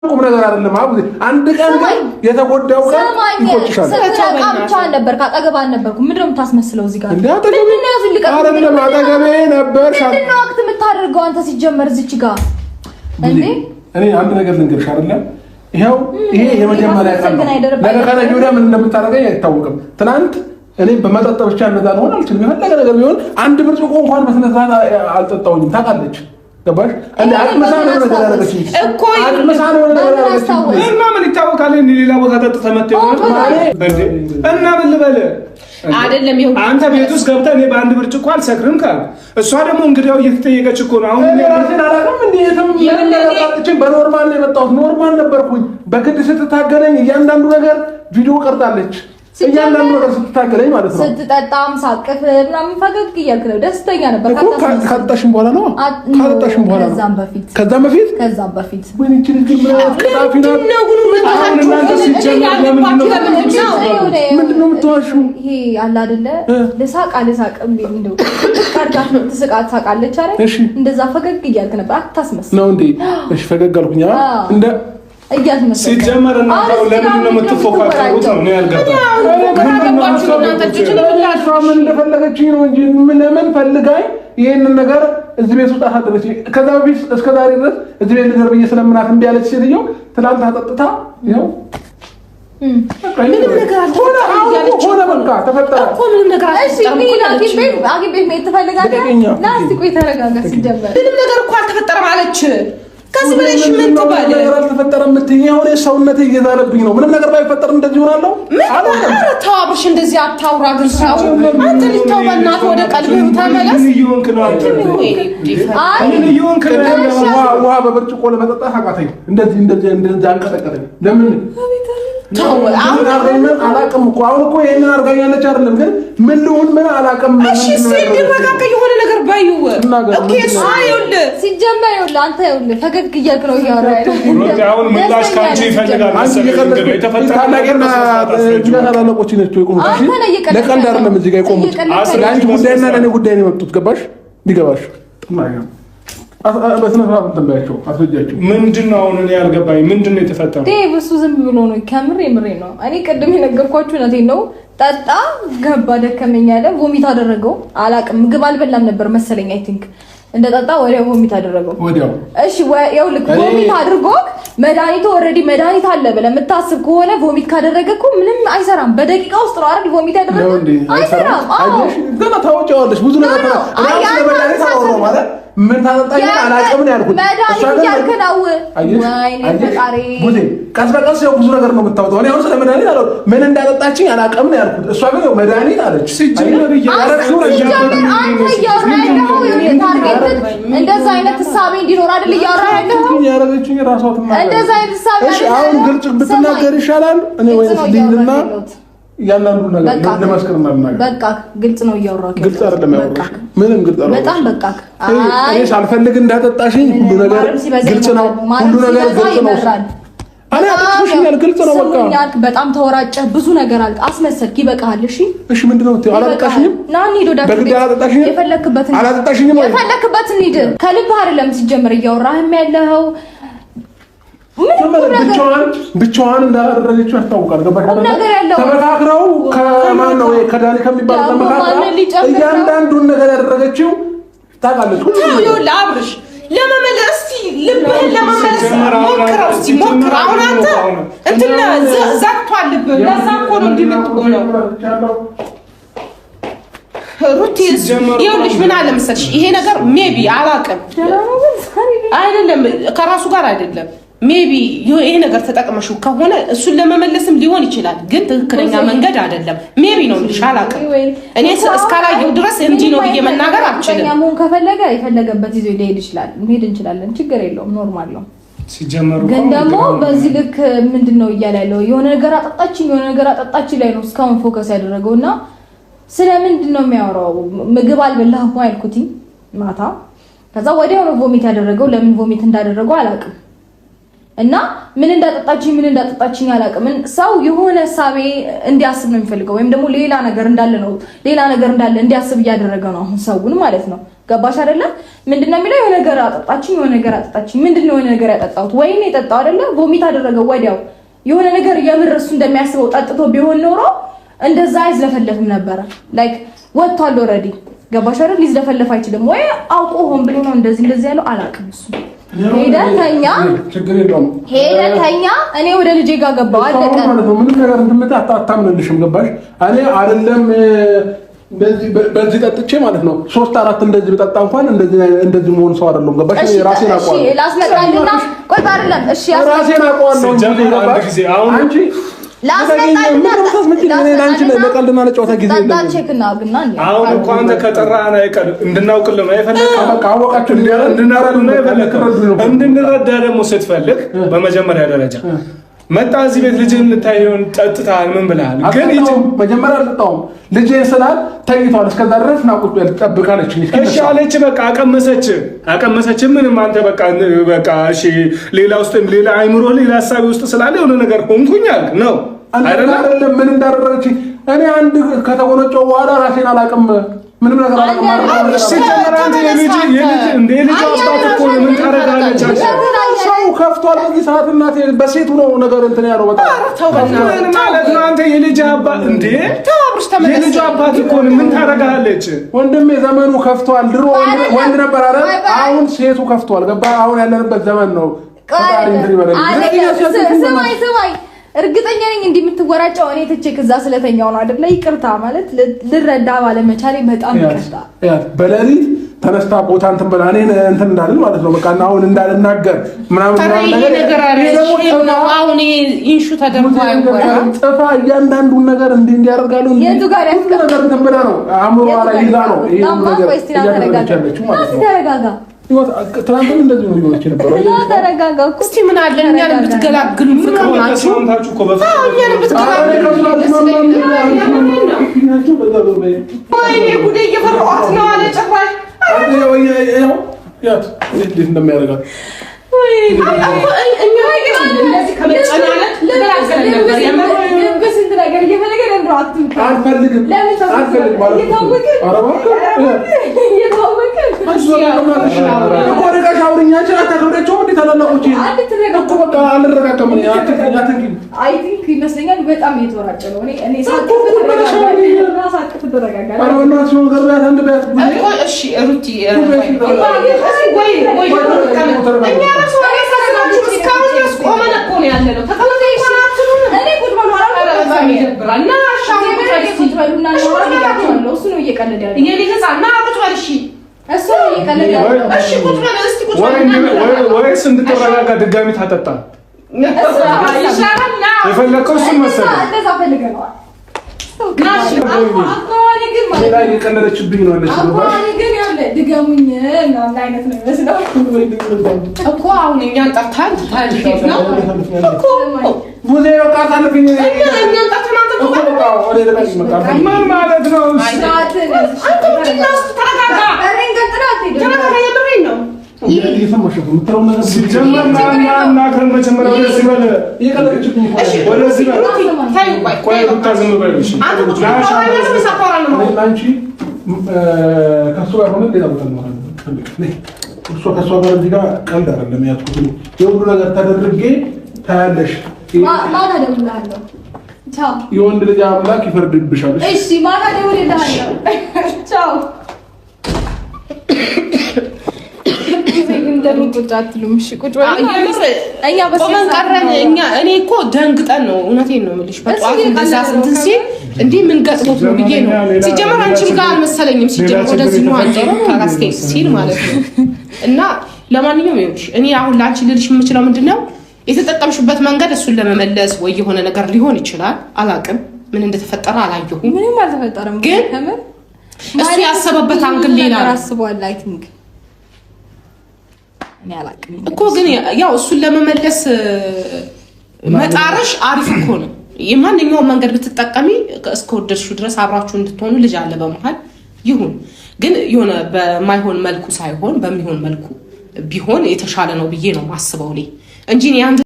ቁም ነገር አይደለም። አቡዜ አንድ ቀን የተጎዳው ቀን ይቆጭሻል። ስለታቃምቻ ነበር ካጠገባ ነበርኩ። ምንድነው የምታስመስለው እዚህ ጋር? ምንድነው አጠገቤ ነበር። ምንድነው ወቅት የምታደርገው አንተ ሲጀመር እዚች ጋር እንዴ? እኔ አንድ ነገር ልንገርሽ አይደለም። ይሄው ይሄ የመጀመሪያ ቀን ነው። ለከነገ ወዲያ ምን እንደምታደርገኝ አይታወቅም። ትናንት እኔ በመጠጥ ብቻ እንደዛ ነው አልችልም። የፈለገ ነገር ቢሆን አንድ ብርጭቆ እንኳን በስነ ስርዓት አልጠጣሁኝም። ታውቃለች ገባሽ? እንዴ አቅመሳነ ነው ነገር ያደረገች እኮ አቅመሳነ ነው ነገር ያደረገች እና ምን ይታወቃል? እንዴ ሌላ ቦታ ተጠጥተህ መጥተህ እንዴ እና ምን ልበል አይደለም ይሁን አንተ ቤት ውስጥ ገብተህ እኔ በአንድ ብርጭቆ አልሰክርም ካልክ እሷ ደግሞ እንግዲያው እየተጠየቀች እኮ ነው። አሁን እኔ አላውቅም እንዴ የተም በኖርማል ነው የመጣሁት። ኖርማል ነበርኩኝ። በግድ ስትታገለኝ እያንዳንዱ ነገር ቪዲዮ ቀርጣለች። እያንዳንዱ ነገር ስትታገለኝ ማለት ነው። ስትጠጣም ሳቅፍ ምናምን ፈገግ እያልክ ነው። ደስተኛ ነበር። ካጣሽም በኋላ ነው ካጣሽም በኋላ ነው። ከዛም በፊት ወይኔ እቺ ልጅ ምንድነው የምትዋሺው? ይሄ አለ አይደለ ለሳቅ እንደው ካርጋት ትስቃለች አይደል? እንደዛ ፈገግ እያልክ ነበር። አታስመስል ነው እንዴ? እሺ ፈገግ አልኩኝ እንደ ሲጀመር እና ለምን ነው የምትፎካከሩት? ነው ያልገባኝ። ምን እንደፈለገችኝ ነው እንጂ ለምን ፈልጋኝ ይሄንን ነገር እዚህ ቤት ውስጥ አሳደረች። ከዛ በፊት እስከ ዛሬ ድረስ እዚህ ቤት ልደር ብዬ ስለምናት እምቢ አለች ሴትዮ። ትናንት አጠጥታ ይኸው ምንም ነገር ሆነ በቃ ተፈጠረ እኮ ምንም ነገር አግቤት መሄድ ትፈልጋለህ? ና እስኪ ቆይ ተረጋጋ። ሲጀመር ምንም ነገር እኮ አልተፈጠረም አለች። ከዚህ በላይ ምን ትባለ? ነገር አልተፈጠረም የምትይኝ አሁን ሰውነቴ እየዛለብኝ ነው። ምንም ነገር ባይፈጠር እንደዚህ ሆናለሁ። ኧረ ተው አብርሽ፣ እንደዚህ አታውራ። ግን ሰው አንተ ልታው በእናትህ ወደ ቀልብህ ተመለስ። ይሁን ከናንተ ውሃ በብርጭቆ ለመጠጣት አቃተኝ። እንደዚህ አንቀጠቀጠኝ። ለምን ተው አላውቅም እኮ አሁን እኮ ይሄንን አድርጋኛለች አይደለም፣ ግን ምን ልሁን ምን አላውቅም። እሺ ሲንገራጋ የሆነ ነገር ባዩ ኦኬ ሳይውል ሲጀመር ይውል አንተ ይውል ፈገግ እያልክ ነው ያወራው። አሁን ምላሽ ካንቺ ይፈልጋል መሰለኝ። የተፈጠረ ነገርና ለቀልድ አይደለም እዚህ ጋር የቆሙት። ለአንቺ ጉዳይና ለእኔ ጉዳይ ነው የመጡት። ገባሽ? ቢገባሽ በስነ ስርዓት ተንበያቸው አስረጃቸው። ምንድነው አሁን እኔ ያልገባኝ ምንድነው የተፈጠረው? ዴቭ እሱ ዝም ብሎ ነው ከምሬ ነው። እኔ ቅድም የነገርኳችሁ እውነቴን ነው። ጠጣ ገባ ደከመኝ አለ ቮሚት አደረገው። አላቅም ምግብ አልበላም ነበር መሰለኝ። አይ ቲንክ እንደ ጠጣ ወዲያው ቮሚት አደረገው። ወዲያው እሺ ይኸውልህ ቮሚት አድርጎ መድኃኒቱ ኦልሬዲ መድኃኒት አለ ብለህ የምታስብ ከሆነ ቮሚት ካደረገ እኮ ምንም አይሰራም። በደቂቃ ውስጥ ነው አይደል ቮሚት ያደረገው? አይሰራም። አዎ ገና ታውቂዋለሽ ብዙ ነገር ማለት ምን ታጠጣኝ አላውቅም ነው ያልኩት። መድኃኒት ያልከናው ወይኔ ፈጣሪ ሙዜ ቀስ በቀስ ያው ብዙ ነገር ነው የምታወጣው። እኔ አሁን ስለ መድኃኒት አለው ምን እንዳጠጣችኝ አላውቅም ነው ያልኩት። እሷ ግን ያው መድኃኒት አለች። ሲጀመር እንደዛ አይነት እሳቤ እንዲኖር አይደል እያወራህ ያለኸው? ያረጋችኝ ራሷ ትማር። እንደዛ አይነት እሳቤ እሺ አሁን ግልጽ ብትናገር ይሻላል። እኔ ወይስ ሊልና ያንዳንዱ ነገር ለማስከረም ማለት በቃ ግልጽ ነው እያወራህ። ግልጽ አይደለም ያወራህ። ምንም ግልጽ አይደለም። በጣም በቃ እኔ ሳልፈልግ እንዳጠጣሽኝ ሁሉ ነገር ግልጽ ነው። ሁሉ ነገር ግልጽ ነው። እኔ አጥፍሽኛል። ግልጽ ነው በቃ። በጣም ተወራጨህ። ብዙ ነገር አስመሰልክ። ይበቃሃል። እሺ እሺ ምንድነው የምትይው? አላጠጣሽኝም? ና እንሂድ ወደ በግድ አላጠጣሽኝም? የፈለክበትን አላጠጣሽኝም? የፈለክበትን እንሂድ። ከልብህ አይደለም ሲጀመር እያወራህም ያለኸው ብቻዋን እንዳደረገችው ያስታውቃል። ተመካክረው ከማን ነው ከዳኒ ከሚባለው ተመካክረው እያንዳንዱን ነገር ያደረገችው ታውቃለች። ይኸውልህ አብርሽ ለመመለስ ልብህን ለመመለስ ሞክረው እስኪ ሞክረው። አሁን አንተ እንትን ዘግቷል ልብህ። ለዛ እኮ ነው እንዲህ የምትሆነው። ሩቲ ይኸውልሽ ምን አለ መሰለሽ ይሄ ነገር ሜቢ አላውቅም አይደለም ከራሱ ጋር አይደለም ሜቢ ይሄ ነገር ተጠቅመሽው ከሆነ እሱን ለመመለስም ሊሆን ይችላል፣ ግን ትክክለኛ መንገድ አይደለም። ሜቢ ነው ልሽ አላውቅም። እኔ እስካላየው ድረስ እንዲህ ነው ብዬ መናገር አልችልም። ያሙን ከፈለገ የፈለገበት ይዞ ሊሄድ ይችላል። መሄድ እንችላለን፣ ችግር የለውም፣ ኖርማል ነው። ሲጀመሩ ግን ደግሞ በዚህ ልክ ምንድነው እያለ ያለው? የሆነ ነገር አጠጣችኝ ላይ ነው እስካሁን ፎከስ ያደረገውና ስለምንድን ነው የሚያወራው? ምግብ አልበላህም አልኩትኝ ማታ። ከዛ ወዲያው ነው ቮሚት ያደረገው። ለምን ቮሚት እንዳደረገው አላውቅም። እና ምን እንዳጠጣችኝ አላውቅም። ሰው የሆነ ሳቤ እንዲያስብ ነው የሚፈልገው፣ ወይም ደግሞ ሌላ ነገር እንዳለ እንዲያስብ እያደረገ ነው አሁን ሰውን ማለት ነው። ገባሽ አይደለ? ምንድነው የሚለው የሆነ ነገር አጠጣችኝ ምንድነው የሆነ ነገር ያጠጣሁት? ወይኔ የጠጣው አይደለ? ቮሚት አደረገው ወዲያው። የሆነ ነገር የምርሱ እንደሚያስበው ጠጥቶ ቢሆን ኖሮ እንደዛ አይዝለፈለፍም ነበረ። ላይክ ወጥቷል ኦልሬዲ። ገባሽ አይደል? ሊዝለፈለፍ አይችልም። ወይ አውቆ ሆን ብሎ ነው እንደዚህ ያለው አላውቅም። እሱ ሄደተኛ እኔ ወደ ልጄ ጋር ገባሁ። አለቀ። ምንም ነገር እንትምታ አታምንልሽም። ገባሽ? እኔ አይደለም በዚህ ጠጥቼ ማለት ነው 3-4 እንደዚህ በጠጣ እንኳን እንደዚህ መሆን ሰው አይደለም። ገባሽ? ራሴን አውቀዋለሁ። እሺ ላስመጣልና ቆይ አይደለም። እሺ ራሴን አውቀዋለሁ። አንቺ ላስመጣልና ለቀልድና ለጨዋታ ጊዜ አሁን እኮ አንተ ከጠራህን አይቀር እንድናውቅልህ ነው የፈለግኸው። በቃ አወቃችሁ እንድንረዳ ደግሞ ስትፈልግ በመጀመሪያ ደረጃ መጣ እዚህ ቤት ልጅህን ልታየውን ጠጥተሃል ምን ብለሃል? ግን መጀመሪያ አልጠጣሁም ልጅህን ስላል ተኝቷል። እስከዛ ድረስ ናቁጥ ትጠብቃለች። እሺ አለች። በቃ አቀመሰች። ምንም አንተ በቃ እሺ ሌላ ውስጥ ሌላ አይምሮ ሌላ ሀሳብ ውስጥ ስላለ የሆነ ነገር ሆንኩኛል ነው አይደለም። ምን እንዳደረገች እኔ አንድ ከተጎነጨው በኋላ ራሴን አላውቅም። ምንም ነገር አላውቅም። ሰው ከፍቷል። በዚህ ሰዓት እናቴ በሴቱ ነው ነገር እንትን ያለው በጣም ማለት ነው። አንተ የልጅ አባት እንዴ? የልጅ አባት እኮ ምን ታደርጋለች? ወንድሜ ዘመኑ ከፍቷል። ድሮ ወንድ ነበር አይደል? አሁን ሴቱ ከፍቷል። ገባ? አሁን ያለንበት ዘመን ነው። ስማኝ እርግጠኛ ነኝ እንዲህ የምትወራጨው እኔ ትቼ ከዛ ስለተኛው ነው አይደለ? ይቅርታ ማለት ልረዳ ባለመቻሌ በጣም ይቅርታ። በሌሊት ተነስታ ቦታ እንትን ብላ እኔን እንትን እንዳልን ማለት ነው። በቃ አሁን እንዳልናገር ምናምን ነገር አሁን ኢንሹ ተደርጎ አይወራም። ጥፋ እያንዳንዱን ነገር እንዲያደርጋሉ የቱ ጋር ነገር እንትን ብላ ነው አእምሮ ላይ ይዛ ነው ይሄ ነገር ያደረጋችሁ ማለት ነው። ተረጋጋ። ትናንትም እንደዚህ ነው ሊሆን ይችላል። ተረጋጋ። እስቲ ምን አለ እኛን ብትገላግሉ ፍቅር ሆናችሁ እኛን ብትገላግሉ ወይኔ ጉዴ እየፈራኋት ነው አለ ጭራሽ ያት እንዴት እንደሚያደርጋት ይመስለኛል በጣም እየተወራጨ ነው። ወይስ እንድትረጋጋ ድጋሚ ታጠጣ የፈለከው እሱን መሰለህ። የቀለደችብኝ ነው ድገሙኝ አይነት ነው ይመስለው እኮ አሁን እኛን ጠርታን ታልፊት ነው እኮ ሙዜ ወቃታልፍኝ እኛን ጠርታን ምን ማለት ነው? ከእሱ ጋር ሆነ ሌላ ቦታ ነው ከእሷ ጋር እዚህ ጋር ቀልድ አይደለም ያዝኩት። የሁሉ ነገር ተደርጌ ታያለሽ። ማታ እደውልልሃለሁ። ቻው። የወንድ ልጅ አምላክ ይፈርድብሻል። እሺ ማታ እደውልልሃለሁ። ቻው። እኔ እኮ ደንግጠን ነው። እውነቴን ነው የምልሽ። በጠዋት እንደዛ እንትን ሲል እንዲህ ምን ገጥሞት ነው ብዬ ነው። ሲጀመር አንቺም ጋር አልመሰለኝም። ሲጀመር ወደዚህ ነው አንቺ ካራስቴክ ሲል ማለት ነው። እና ለማንኛውም ይኸውልሽ እኔ አሁን ለአንቺ ልልሽ የምችለው ምንድነው የተጠቀምሽበት መንገድ እሱን ለመመለስ ወይ የሆነ ነገር ሊሆን ይችላል። አላውቅም ምን እንደተፈጠረ አላየሁም። ምንም አልተፈጠረም። ግን እሱ ያሰበበት አንግል ሌላ ነው አስቧል። አይ ቲንክ እኔ አላውቅም እኮ ግን ያው እሱን ለመመለስ መጣርሽ አሪፍ እኮ ነው። የማንኛውም መንገድ ብትጠቀሚ እስከወደድሽው ድረስ አብራችሁ እንድትሆኑ ልጅ አለ በመሃል ይሁን። ግን የሆነ በማይሆን መልኩ ሳይሆን በሚሆን መልኩ ቢሆን የተሻለ ነው ብዬ ነው ማስበው እኔ እንጂ